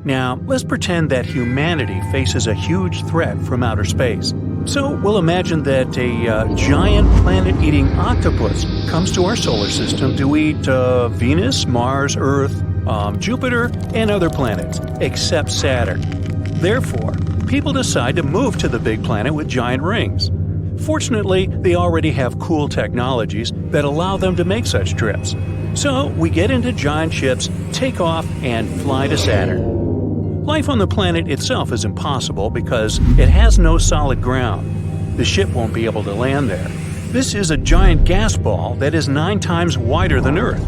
Now, let's pretend that humanity faces a huge threat from outer space. So we'll imagine that a giant planet-eating octopus comes to our solar system to eat Venus, Mars, Earth, Jupiter, and other planets, except Saturn. Therefore, people decide to move to the big planet with giant rings. Fortunately, they already have cool technologies that allow them to make such trips. So we get into giant ships, take off, and fly to Saturn. Life on the planet itself is impossible because it has no solid ground. The ship won't be able to land there. This is a giant gas ball that is 9 times wider than Earth.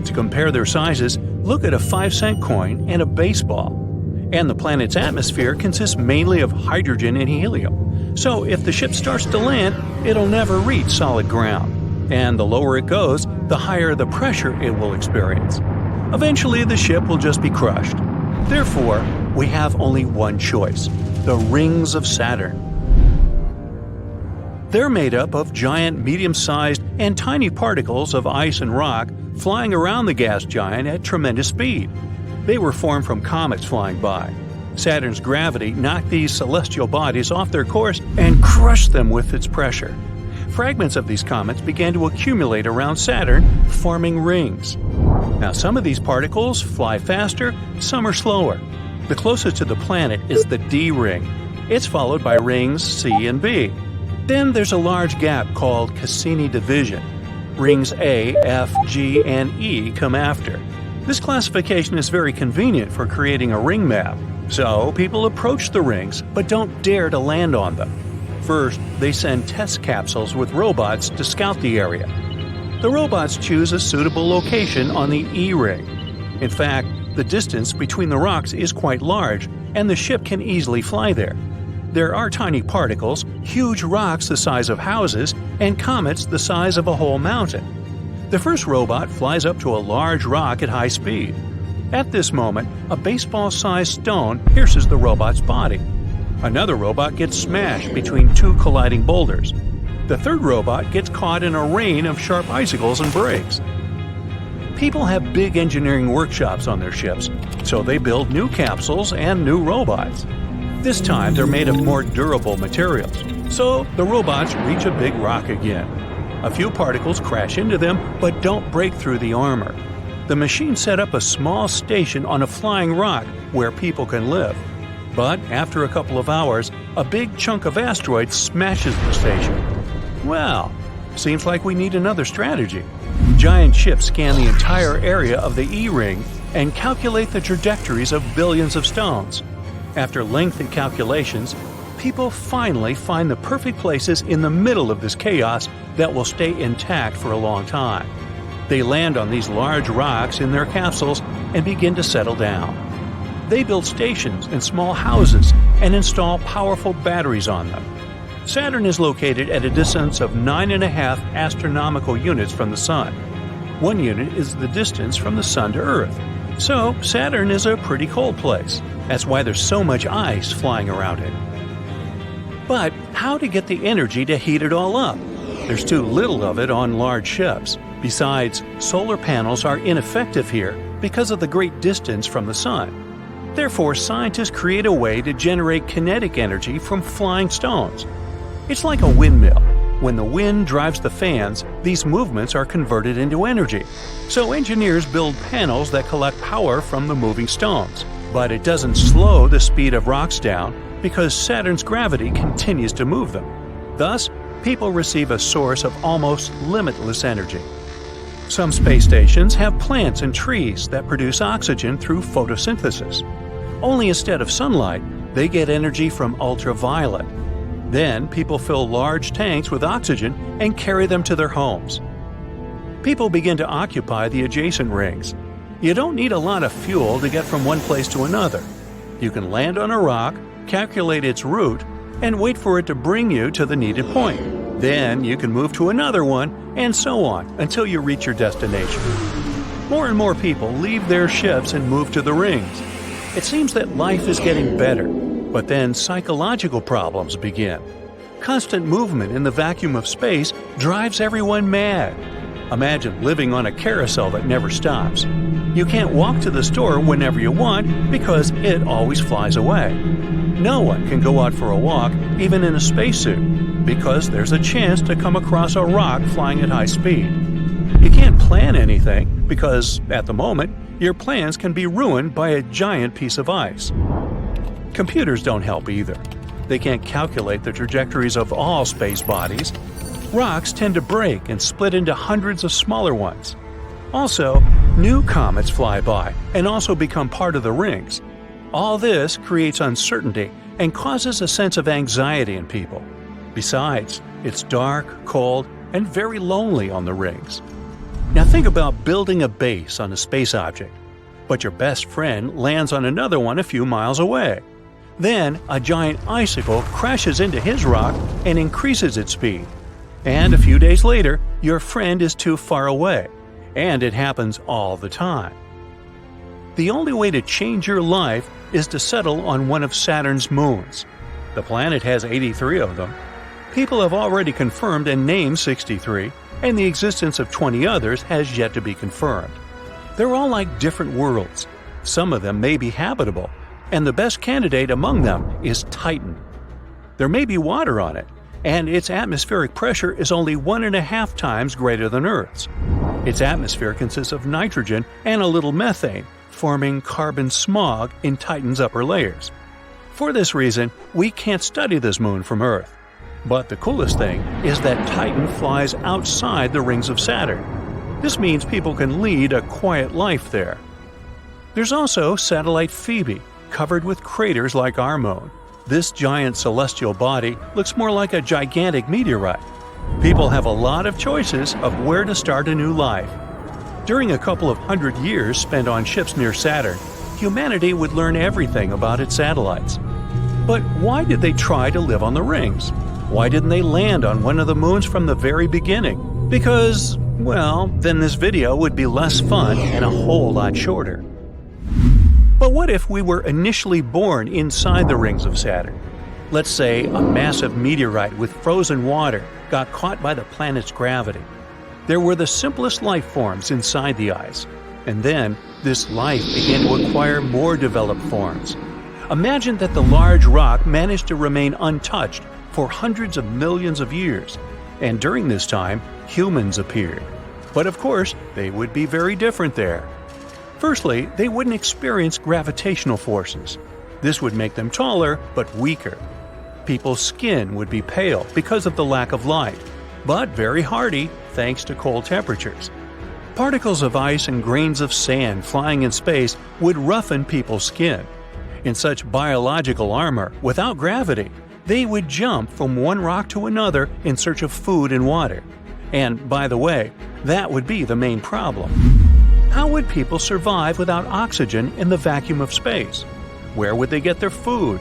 To compare their sizes, look at a 5-cent coin and a baseball. And the planet's atmosphere consists mainly of hydrogen and helium. So if the ship starts to land, it'll never reach solid ground. And the lower it goes, the higher the pressure it will experience. Eventually, the ship will just be crushed. Therefore, we have only one choice: the rings of Saturn. They're made up of giant, medium-sized, and tiny particles of ice and rock flying around the gas giant at tremendous speed. They were formed from comets flying by. Saturn's gravity knocked these celestial bodies off their course and crushed them with its pressure. Fragments of these comets began to accumulate around Saturn, forming rings. Now, some of these particles fly faster, some are slower. The closest to the planet is the D ring. It's followed by rings C and B. Then there's a large gap called Cassini division. Rings A, F, G, and E come after. This classification is very convenient for creating a ring map. So people approach the rings but don't dare to land on them. First, they send test capsules with robots to scout the area. The robots choose a suitable location on the E ring. In fact, the distance between the rocks is quite large, and the ship can easily fly there. There are tiny particles, huge rocks the size of houses, and comets the size of a whole mountain. The first robot flies up to a large rock at high speed. At this moment, a baseball-sized stone pierces the robot's body. Another robot gets smashed between 2 colliding boulders. The third robot gets caught in a rain of sharp icicles and breaks. People have big engineering workshops on their ships, so they build new capsules and new robots. This time they're made of more durable materials, so the robots reach a big rock again. A few particles crash into them but don't break through the armor. The machine set up a small station on a flying rock where people can live. But after a couple of hours, a big chunk of asteroid smashes the station. Well, seems like we need another strategy. Giant ships scan the entire area of the E-ring and calculate the trajectories of billions of stones. After lengthy calculations, people finally find the perfect places in the middle of this chaos that will stay intact for a long time. They land on these large rocks in their capsules and begin to settle down. They build stations and small houses and install powerful batteries on them. Saturn is located at a distance of 9.5 astronomical units from the Sun. 1 unit is the distance from the Sun to Earth. So, Saturn is a pretty cold place. That's why there's so much ice flying around it. But how to get the energy to heat it all up? There's too little of it on large ships. Besides, solar panels are ineffective here because of the great distance from the Sun. Therefore, scientists create a way to generate kinetic energy from flying stones. It's like a windmill. When the wind drives the fans, these movements are converted into energy. So engineers build panels that collect power from the moving stones. But it doesn't slow the speed of rocks down because Saturn's gravity continues to move them. Thus, people receive a source of almost limitless energy. Some space stations have plants and trees that produce oxygen through photosynthesis. Only instead of sunlight, they get energy from ultraviolet. Then people fill large tanks with oxygen and carry them to their homes. People begin to occupy the adjacent rings. You don't need a lot of fuel to get from one place to another. You can land on a rock, calculate its route, and wait for it to bring you to the needed point. Then you can move to another one, and so on until you reach your destination. More and more people leave their ships and move to the rings. It seems that life is getting better, but then psychological problems begin. Constant movement in the vacuum of space drives everyone mad. Imagine living on a carousel that never stops. You can't walk to the store whenever you want because it always flies away. No one can go out for a walk, even in a spacesuit, because there's a chance to come across a rock flying at high speed. You can't plan anything because, at the moment, your plans can be ruined by a giant piece of ice. Computers don't help either. They can't calculate the trajectories of all space bodies. Rocks tend to break and split into hundreds of smaller ones. Also, new comets fly by and also become part of the rings. All this creates uncertainty and causes a sense of anxiety in people. Besides, it's dark, cold, and very lonely on the rings. Now think about building a base on a space object, but your best friend lands on another one a few miles away. Then, a giant icicle crashes into his rock and increases its speed. And a few days later, your friend is too far away. And it happens all the time. The only way to change your life is to settle on one of Saturn's moons. The planet has 83 of them. People have already confirmed and named 63, and the existence of 20 others has yet to be confirmed. They're all like different worlds. Some of them may be habitable, and the best candidate among them is Titan. There may be water on it, and its atmospheric pressure is only 1.5 times greater than Earth's. Its atmosphere consists of nitrogen and a little methane, forming carbon smog in Titan's upper layers. For this reason, we can't study this moon from Earth. But the coolest thing is that Titan flies outside the rings of Saturn. This means people can lead a quiet life there. There's also satellite Phoebe, covered with craters like our moon. This giant celestial body looks more like a gigantic meteorite. People have a lot of choices of where to start a new life. During a couple of hundred years spent on ships near Saturn, humanity would learn everything about its satellites. But why did they try to live on the rings? Why didn't they land on one of the moons from the very beginning? Because, well, then this video would be less fun and a whole lot shorter. But what if we were initially born inside the rings of Saturn? Let's say a massive meteorite with frozen water got caught by the planet's gravity. There were the simplest life forms inside the ice, and then this life began to acquire more developed forms. Imagine that the large rock managed to remain untouched for hundreds of millions of years, and during this time, humans appeared. But of course, they would be very different there. Firstly, they wouldn't experience gravitational forces. This would make them taller, but weaker. People's skin would be pale because of the lack of light, but very hardy thanks to cold temperatures. Particles of ice and grains of sand flying in space would roughen people's skin. In such biological armor, without gravity, they would jump from one rock to another in search of food and water. And, by the way, that would be the main problem. How would people survive without oxygen in the vacuum of space? Where would they get their food?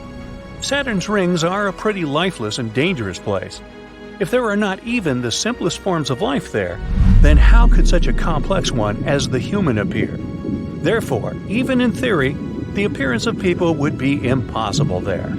Saturn's rings are a pretty lifeless and dangerous place. If there are not even the simplest forms of life there, then how could such a complex one as the human appear? Therefore, even in theory, the appearance of people would be impossible there.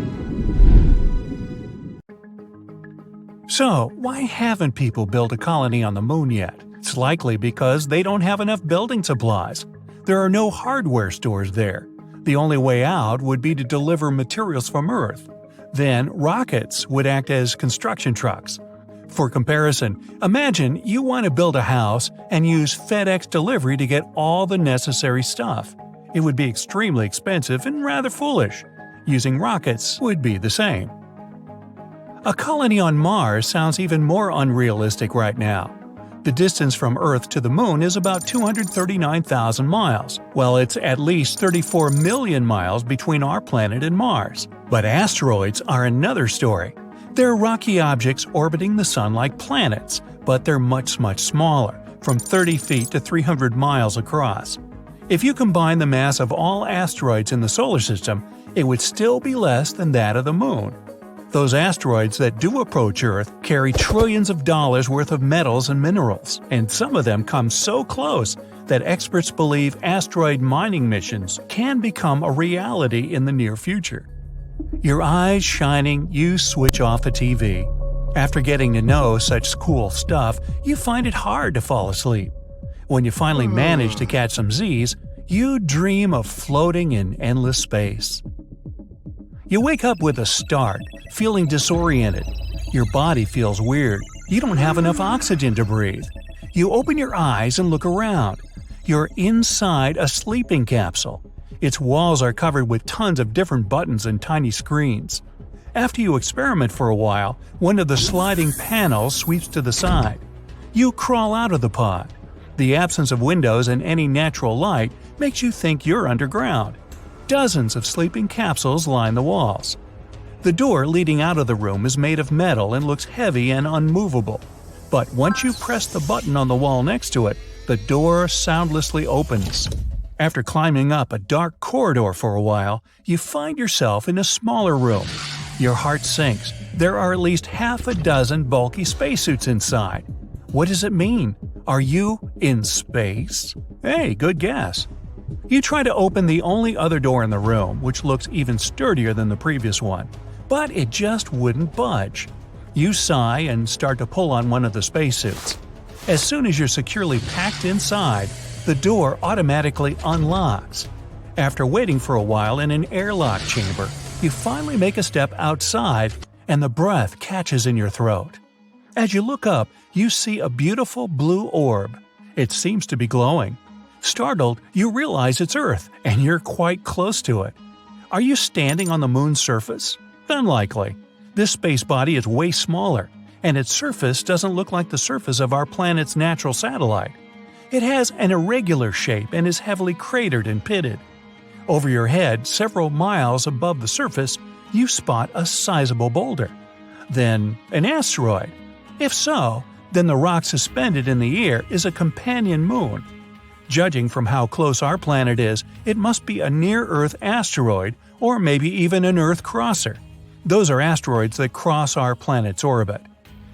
So, why haven't people built a colony on the moon yet? It's likely because they don't have enough building supplies. There are no hardware stores there. The only way out would be to deliver materials from Earth. Then, rockets would act as construction trucks. For comparison, imagine you want to build a house and use FedEx delivery to get all the necessary stuff. It would be extremely expensive and rather foolish. Using rockets would be the same. A colony on Mars sounds even more unrealistic right now. The distance from Earth to the Moon is about 239,000 miles, while it's at least 34 million miles between our planet and Mars. But asteroids are another story. They're rocky objects orbiting the Sun like planets, but they're much smaller, from 30 feet to 300 miles across. If you combine the mass of all asteroids in the solar system, it would still be less than that of the Moon. Those asteroids that do approach Earth carry trillions of dollars worth of metals and minerals, and some of them come so close that experts believe asteroid mining missions can become a reality in the near future. Your eyes shining, you switch off the TV. After getting to know such cool stuff, you find it hard to fall asleep. When you finally manage to catch some Z's, you dream of floating in endless space. You wake up with a start, feeling disoriented. Your body feels weird. You don't have enough oxygen to breathe. You open your eyes and look around. You're inside a sleeping capsule. Its walls are covered with tons of different buttons and tiny screens. After you experiment for a while, one of the sliding panels sweeps to the side. You crawl out of the pod. The absence of windows and any natural light makes you think you're underground. Dozens of sleeping capsules line the walls. The door leading out of the room is made of metal and looks heavy and unmovable. But once you press the button on the wall next to it, the door soundlessly opens. After climbing up a dark corridor for a while, you find yourself in a smaller room. Your heart sinks. There are at least half a dozen bulky spacesuits inside. What does it mean? Are you in space? Hey, good guess. You try to open the only other door in the room, which looks even sturdier than the previous one, but it just wouldn't budge. You sigh and start to pull on one of the spacesuits. As soon as you're securely packed inside, the door automatically unlocks. After waiting for a while in an airlock chamber, you finally make a step outside and the breath catches in your throat. As you look up, you see a beautiful blue orb. It seems to be glowing. Startled, you realize it's Earth and you're quite close to it. Are you standing on the moon's surface? Unlikely. This space body is way smaller, and its surface doesn't look like the surface of our planet's natural satellite. It has an irregular shape and is heavily cratered and pitted. Over your head, several miles above the surface, you spot a sizable boulder. Then, an asteroid. If so, then the rock suspended in the air is a companion moon. Judging from how close our planet is, it must be a near-Earth asteroid or maybe even an Earth crosser. Those are asteroids that cross our planet's orbit.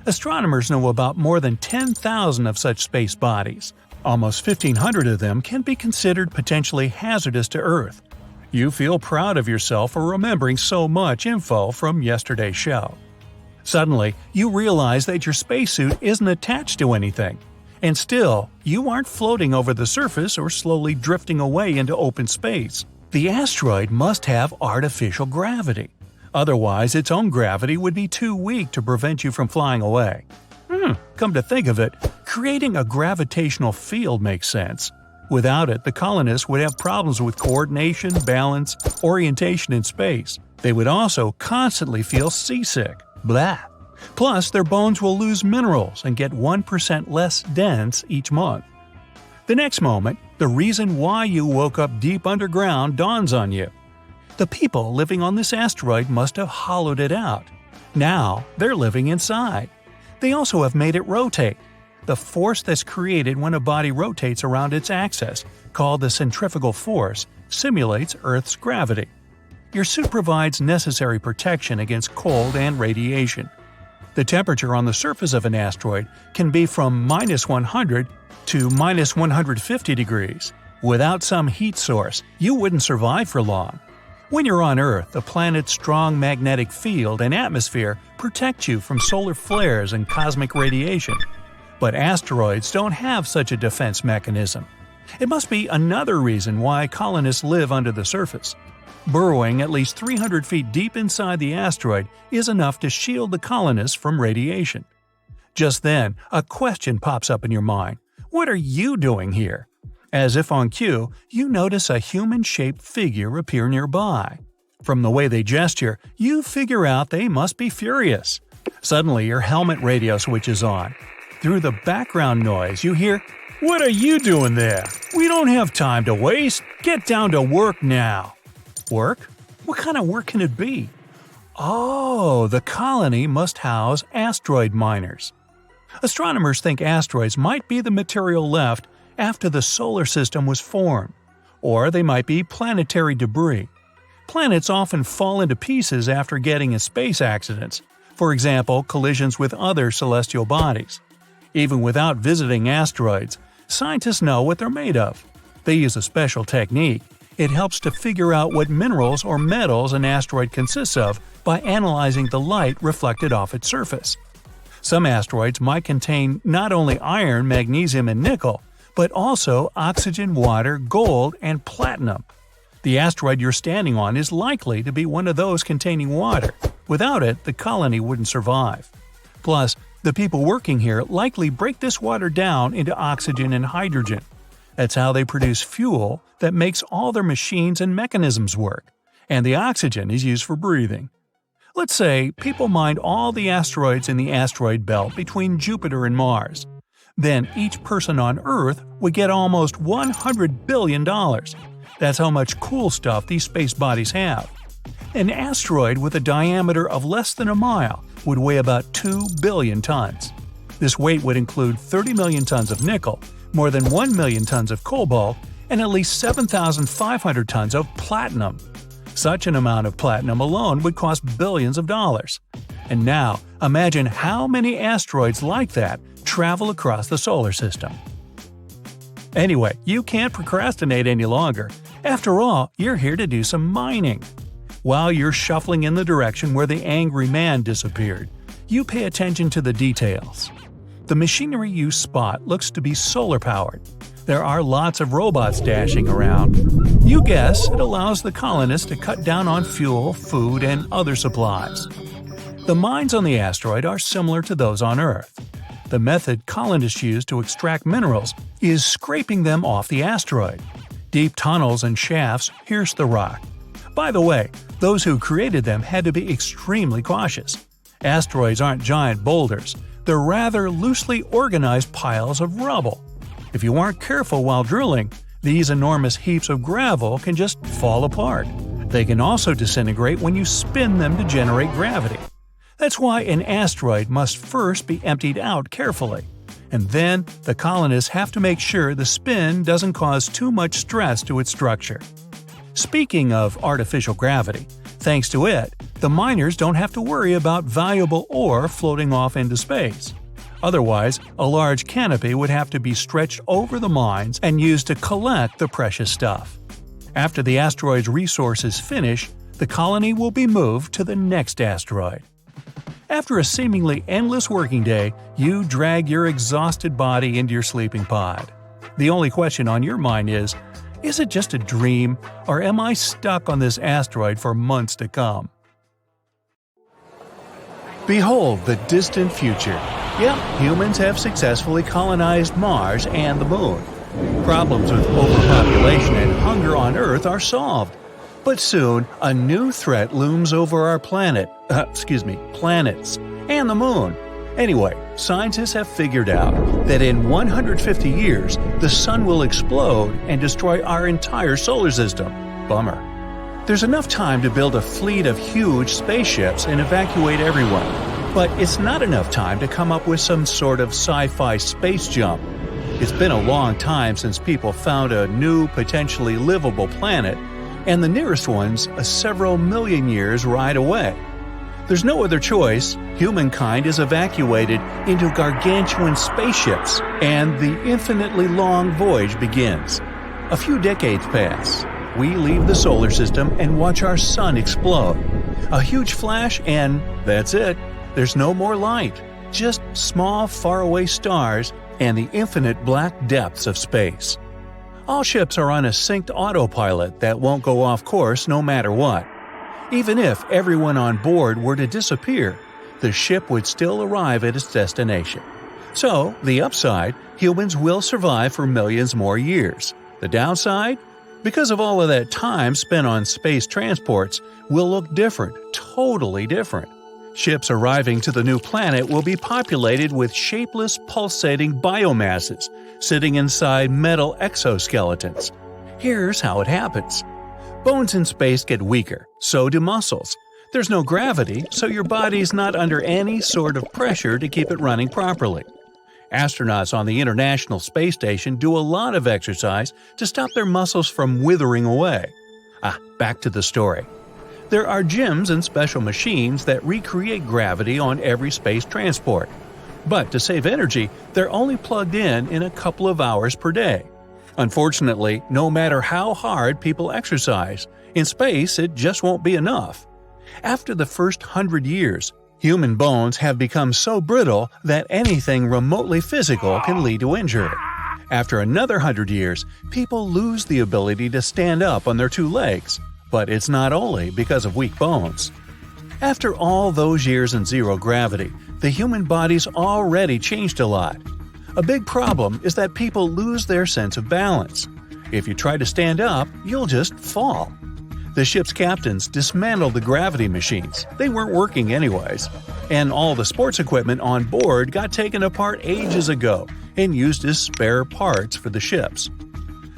Astronomers know about more than 10,000 of such space bodies. Almost 1,500 of them can be considered potentially hazardous to Earth. You feel proud of yourself for remembering so much info from yesterday's show. Suddenly, you realize that your spacesuit isn't attached to anything. And still, you aren't floating over the surface or slowly drifting away into open space. The asteroid must have artificial gravity. Otherwise, its own gravity would be too weak to prevent you from flying away. Come to think of it, creating a gravitational field makes sense. Without it, the colonists would have problems with coordination, balance, orientation in space. They would also constantly feel seasick. Blah. Plus, their bones will lose minerals and get 1% less dense each month. The next moment, the reason why you woke up deep underground dawns on you. The people living on this asteroid must have hollowed it out. Now, they're living inside. They also have made it rotate. The force that's created when a body rotates around its axis, called the centrifugal force, simulates Earth's gravity. Your suit provides necessary protection against cold and radiation. The temperature on the surface of an asteroid can be from -100 to -150 degrees. Without some heat source, you wouldn't survive for long. When you're on Earth, the planet's strong magnetic field and atmosphere protect you from solar flares and cosmic radiation. But asteroids don't have such a defense mechanism. It must be another reason why colonists live under the surface. Burrowing at least 300 feet deep inside the asteroid is enough to shield the colonists from radiation. Just then, a question pops up in your mind. What are you doing here? As if on cue, you notice a human-shaped figure appear nearby. From the way they gesture, you figure out they must be furious. Suddenly, your helmet radio switches on. Through the background noise, you hear, "What are you doing there? We don't have time to waste. Get down to work now." Work? What kind of work can it be? Oh, the colony must house asteroid miners. Astronomers think asteroids might be the material left after the solar system was formed, or they might be planetary debris. Planets often fall into pieces after getting in space accidents, for example, collisions with other celestial bodies. Even without visiting asteroids, scientists know what they're made of. They use a special technique. It helps to figure out what minerals or metals an asteroid consists of by analyzing the light reflected off its surface. Some asteroids might contain not only iron, magnesium, and nickel, but also oxygen, water, gold, and platinum. The asteroid you're standing on is likely to be one of those containing water. Without it, the colony wouldn't survive. Plus, the people working here likely break this water down into oxygen and hydrogen. That's how they produce fuel that makes all their machines and mechanisms work, and the oxygen is used for breathing. Let's say people mined all the asteroids in the asteroid belt between Jupiter and Mars. Then each person on Earth would get almost $100 billion. That's how much cool stuff these space bodies have. An asteroid with a diameter of less than a mile would weigh about 2 billion tons. This weight would include 30 million tons of nickel, more than 1 million tons of cobalt, and at least 7,500 tons of platinum. Such an amount of platinum alone would cost billions of dollars. And now, imagine how many asteroids like that travel across the solar system. Anyway, you can't procrastinate any longer. After all, you're here to do some mining. While you're shuffling in the direction where the angry man disappeared, you pay attention to the details. The machinery you spot looks to be solar-powered. There are lots of robots dashing around. You guess it allows the colonists to cut down on fuel, food, and other supplies. The mines on the asteroid are similar to those on Earth. The method colonists use to extract minerals is scraping them off the asteroid. Deep tunnels and shafts pierce the rock. By the way, those who created them had to be extremely cautious. Asteroids aren't giant boulders, they're rather loosely organized piles of rubble. If you aren't careful while drilling, these enormous heaps of gravel can just fall apart. They can also disintegrate when you spin them to generate gravity. That's why an asteroid must first be emptied out carefully. And then the colonists have to make sure the spin doesn't cause too much stress to its structure. Speaking of artificial gravity, thanks to it, the miners don't have to worry about valuable ore floating off into space. Otherwise, a large canopy would have to be stretched over the mines and used to collect the precious stuff. After the asteroid's resources finish, the colony will be moved to the next asteroid. After a seemingly endless working day, you drag your exhausted body into your sleeping pod. The only question on your mind is it just a dream, or am I stuck on this asteroid for months to come? Behold the distant future. Yep, humans have successfully colonized Mars and the Moon. Problems with overpopulation and hunger on Earth are solved. But soon, a new threat looms over our planets, and the Moon. Anyway, scientists have figured out that in 150 years, the Sun will explode and destroy our entire solar system. Bummer. There's enough time to build a fleet of huge spaceships and evacuate everyone. But it's not enough time to come up with some sort of sci-fi space jump. It's been a long time since people found a new, potentially livable planet, and the nearest one's a several million years ride away. There's no other choice. Humankind is evacuated into gargantuan spaceships, and the infinitely long voyage begins. A few decades pass. We leave the solar system and watch our sun explode. A huge flash and that's it. There's no more light. Just small, faraway stars and the infinite black depths of space. All ships are on a synced autopilot that won't go off course no matter what. Even if everyone on board were to disappear, the ship would still arrive at its destination. So, the upside, humans will survive for millions more years. The downside? Because of all of that time spent on space transports, will look different, totally different. Ships arriving to the new planet will be populated with shapeless, pulsating biomasses sitting inside metal exoskeletons. Here's how it happens. Bones in space get weaker, so do muscles. There's no gravity, so your body's not under any sort of pressure to keep it running properly. Astronauts on the International Space Station do a lot of exercise to stop their muscles from withering away. Back to the story. There are gyms and special machines that recreate gravity on every space transport. But to save energy, they're only plugged in a couple of hours per day. Unfortunately, no matter how hard people exercise, in space it just won't be enough. After the first 100 years, Human bones have become so brittle that anything remotely physical can lead to injury. After another 100 years, people lose the ability to stand up on their two legs, but it's not only because of weak bones. After all those years in zero gravity, the human body's already changed a lot. A big problem is that people lose their sense of balance. If you try to stand up, you'll just fall. The ship's captains dismantled the gravity machines. They weren't working anyways. And all the sports equipment on board got taken apart ages ago and used as spare parts for the ships.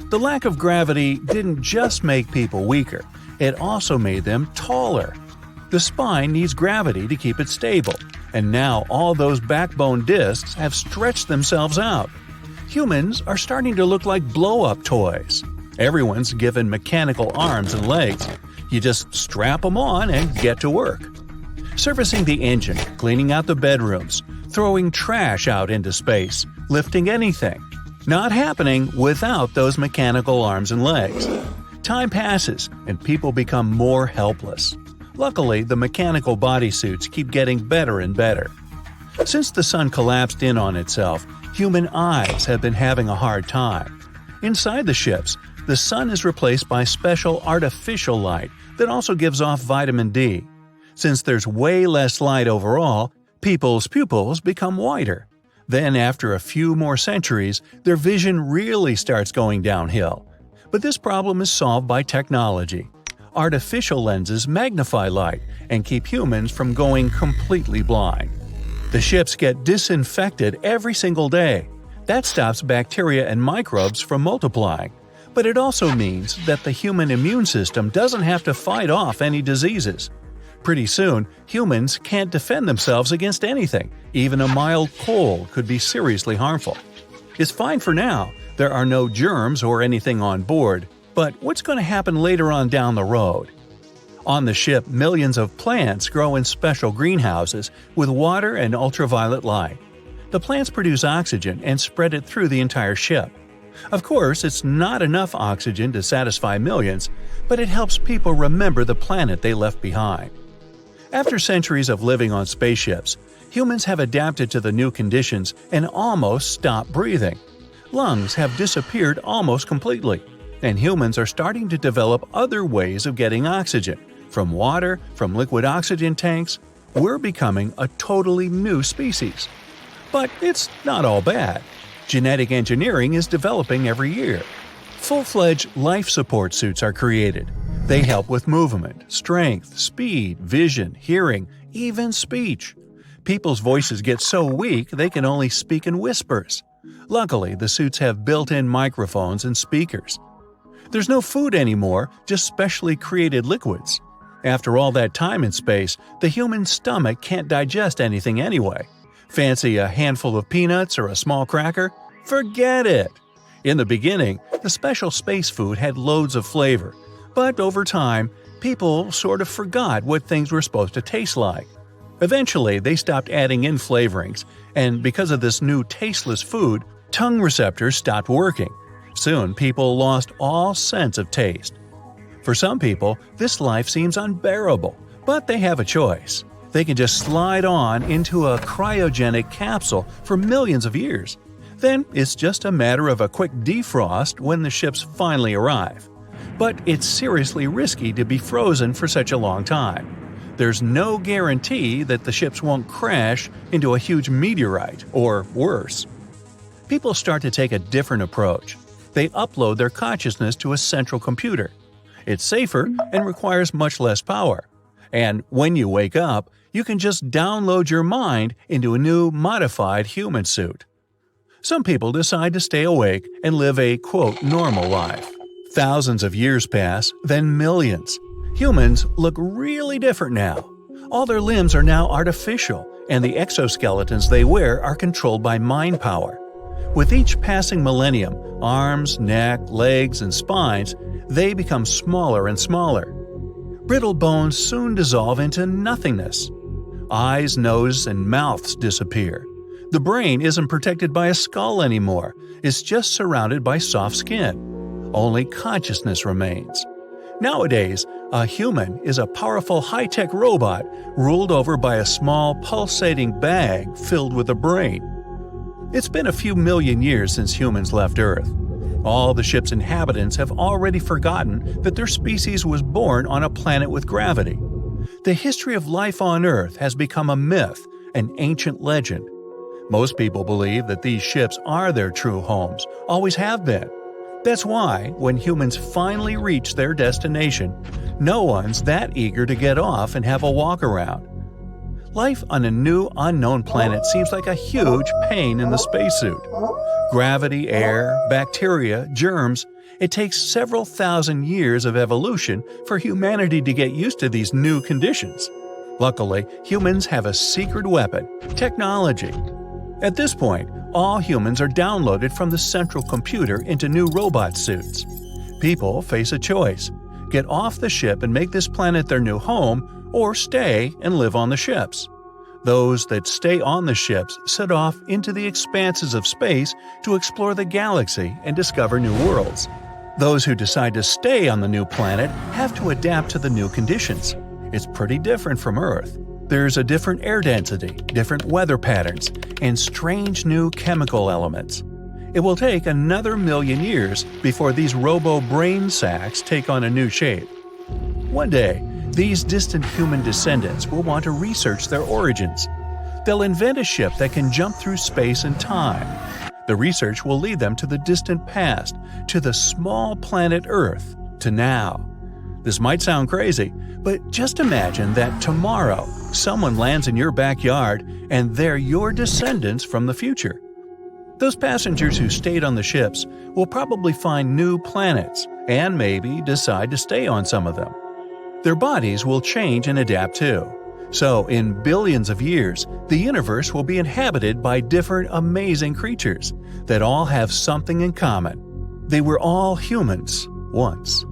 The lack of gravity didn't just make people weaker, it also made them taller. The spine needs gravity to keep it stable, and now all those backbone discs have stretched themselves out. Humans are starting to look like blow-up toys. Everyone's given mechanical arms and legs. You just strap them on and get to work. Servicing the engine, cleaning out the bedrooms, throwing trash out into space, lifting anything. Not happening without those mechanical arms and legs. Time passes, and people become more helpless. Luckily, the mechanical bodysuits keep getting better and better. Since the sun collapsed in on itself, human eyes have been having a hard time. Inside the ships, the sun is replaced by special artificial light that also gives off vitamin D. Since there's way less light overall, people's pupils become wider. Then, after a few more centuries, their vision really starts going downhill. But this problem is solved by technology. Artificial lenses magnify light and keep humans from going completely blind. The ships get disinfected every single day. That stops bacteria and microbes from multiplying. But it also means that the human immune system doesn't have to fight off any diseases. Pretty soon, humans can't defend themselves against anything. Even a mild cold could be seriously harmful. It's fine for now. There are no germs or anything on board. But what's going to happen later on down the road? On the ship, millions of plants grow in special greenhouses with water and ultraviolet light. The plants produce oxygen and spread it through the entire ship. Of course, it's not enough oxygen to satisfy millions, but it helps people remember the planet they left behind. After centuries of living on spaceships, humans have adapted to the new conditions and almost stopped breathing. Lungs have disappeared almost completely, and humans are starting to develop other ways of getting oxygen. From water, from liquid oxygen tanks, we're becoming a totally new species. But it's not all bad. Genetic engineering is developing every year. Full-fledged life support suits are created. They help with movement, strength, speed, vision, hearing, even speech. People's voices get so weak they can only speak in whispers. Luckily, the suits have built-in microphones and speakers. There's no food anymore, just specially created liquids. After all that time in space, the human stomach can't digest anything anyway. Fancy a handful of peanuts or a small cracker? Forget it! In the beginning, the special space food had loads of flavor. But over time, people sort of forgot what things were supposed to taste like. Eventually, they stopped adding in flavorings, and because of this new tasteless food, tongue receptors stopped working. Soon, people lost all sense of taste. For some people, this life seems unbearable, but they have a choice. They can just slide on into a cryogenic capsule for millions of years. Then it's just a matter of a quick defrost when the ships finally arrive. But it's seriously risky to be frozen for such a long time. There's no guarantee that the ships won't crash into a huge meteorite, or worse. People start to take a different approach. They upload their consciousness to a central computer. It's safer and requires much less power. And when you wake up, you can just download your mind into a new, modified human suit. Some people decide to stay awake and live a, quote, normal life. Thousands of years pass, then millions. Humans look really different now. All their limbs are now artificial, and the exoskeletons they wear are controlled by mind power. With each passing millennium, arms, neck, legs, and spines, they become smaller and smaller. Brittle bones soon dissolve into nothingness. Eyes, nose, and mouths disappear. The brain isn't protected by a skull anymore, it's just surrounded by soft skin. Only consciousness remains. Nowadays, a human is a powerful high-tech robot ruled over by a small pulsating bag filled with a brain. It's been a few million years since humans left Earth. All the ship's inhabitants have already forgotten that their species was born on a planet with gravity. The history of life on Earth has become a myth, an ancient legend. Most people believe that these ships are their true homes, always have been. That's why, when humans finally reach their destination, no one's that eager to get off and have a walk around. Life on a new, unknown planet seems like a huge pain in the spacesuit. Gravity, air, bacteria, germs – it takes several thousand years of evolution for humanity to get used to these new conditions. Luckily, humans have a secret weapon – technology. At this point, all humans are downloaded from the central computer into new robot suits. People face a choice: get off the ship and make this planet their new home, or stay and live on the ships. Those that stay on the ships set off into the expanses of space to explore the galaxy and discover new worlds. Those who decide to stay on the new planet have to adapt to the new conditions. It's pretty different from Earth. There's a different air density, different weather patterns, and strange new chemical elements. It will take another million years before these robo-brain sacks take on a new shape. One day, these distant human descendants will want to research their origins. They'll invent a ship that can jump through space and time. The research will lead them to the distant past, to the small planet Earth, to now. This might sound crazy, but just imagine that tomorrow someone lands in your backyard and they're your descendants from the future. Those passengers who stayed on the ships will probably find new planets and maybe decide to stay on some of them. Their bodies will change and adapt too. So, in billions of years, the universe will be inhabited by different amazing creatures that all have something in common. They were all humans once.